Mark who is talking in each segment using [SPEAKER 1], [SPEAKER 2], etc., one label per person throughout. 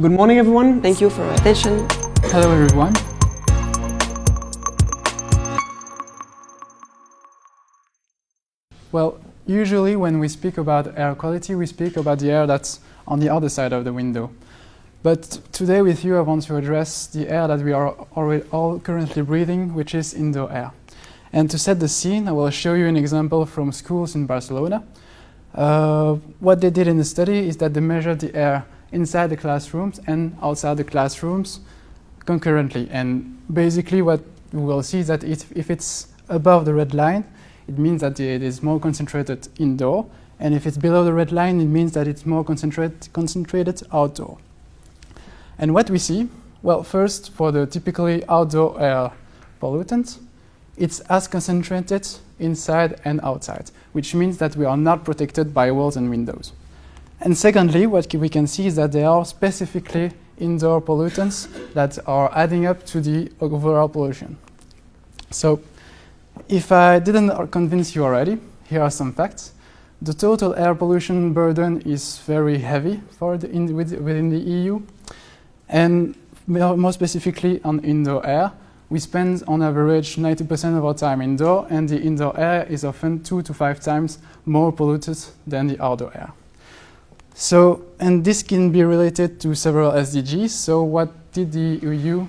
[SPEAKER 1] Good morning, everyone.
[SPEAKER 2] Thank you for your attention.
[SPEAKER 3] Hello, everyone. Well, usually when we speak about air quality, we speak about the air that's on the other side of the window. But today with you, I want to address the air that we are already all currently breathing, which is indoor air. And to set the scene, I will show you an example from schools in Barcelona. What they did in the study is that they measured the air inside the classrooms and outside the classrooms concurrently. And basically what we will see is that if it's above the red line, it means that it is more concentrated indoor. And if it's below the red line, it means that it's more concentrated outdoor. And what we see, well, first, for the typically outdoor air pollutant, it's as concentrated inside and outside, which means that we are not protected by walls and windows. And secondly, what we can see is that there are specifically indoor pollutants that are adding up to the overall pollution. So, if I didn't convince you already, here are some facts. The total air pollution burden is very heavy within the EU. And more specifically on indoor air, we spend on average 90% of our time indoor, and the indoor air is often 2 to 5 times more polluted than the outdoor air. So, and this can be related to several SDGs. So what did the EU,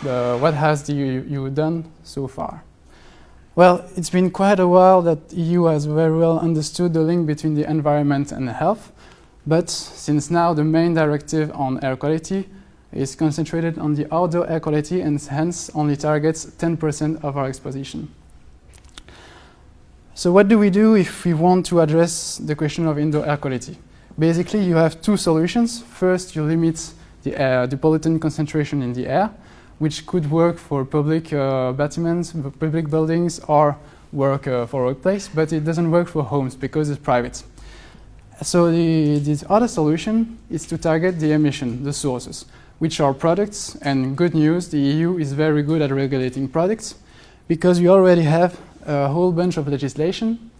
[SPEAKER 3] what has the EU done so far? Well, it's been quite a while that the EU has very well understood the link between the environment and health. But since now the main directive on air quality is concentrated on the outdoor air quality and hence only targets 10% of our exposition. So what do we do if we want to address the question of indoor air quality? Basically, you have two solutions. First, you limit the pollutant concentration in the air, which could work for public battlements, public buildings, or work for workplace, but it doesn't work for homes because it's private. So the other solution is to target the emission, the sources, which are products. And good news, the EU is very good at regulating products because we already have a whole bunch of legislation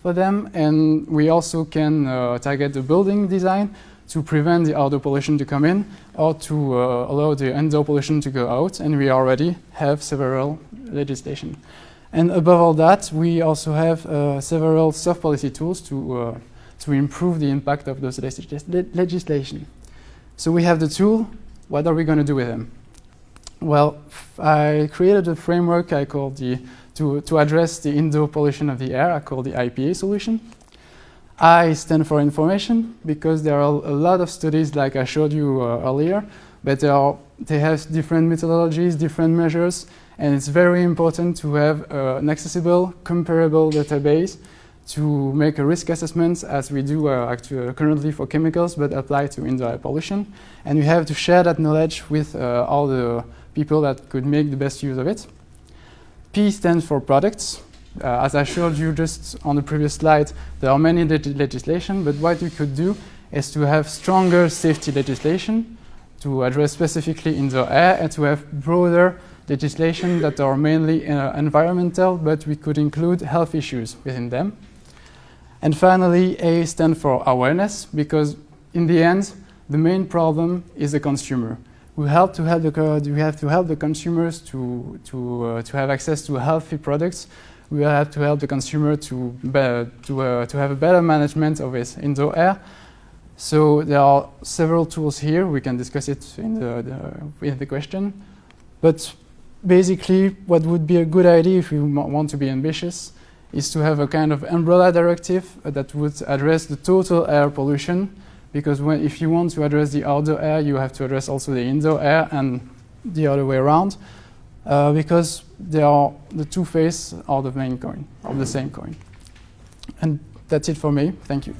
[SPEAKER 3] for them, and we also can target the building design to prevent the outdoor pollution to come in or to allow the indoor pollution to go out, and we already have several legislation. And above all that, we also have several soft policy tools to improve the impact of those legislation. So we have the tool. What are we going to do with them? Well, I created a framework I called to address the indoor pollution of the air. I call the IPA solution. I stand for information because there are a lot of studies like I showed you earlier, but they have different methodologies, different measures, and it's very important to have an accessible, comparable database to make a risk assessment as we do currently for chemicals, but apply to indoor air pollution. And we have to share that knowledge with all the people that could make the best use of it. P stands for products. As I showed you just on the previous slide, there are many legislation, but what we could do is to have stronger safety legislation to address specifically indoor air and to have broader legislation that are mainly environmental, but we could include health issues within them. And finally, A stands for awareness, because in the end, the main problem is the consumer. We have to help the consumers to have access to healthy products. We have to help the consumer to have a better management of his indoor air. So there are several tools here. We can discuss it in the question. But basically, what would be a good idea if we want to be ambitious is to have a kind of umbrella directive that would address the total air pollution, because if you want to address the outdoor air, you have to address also the indoor air and the other way around, because they are the two faces of the main coin, of the same coin. And that's it for me. Thank you.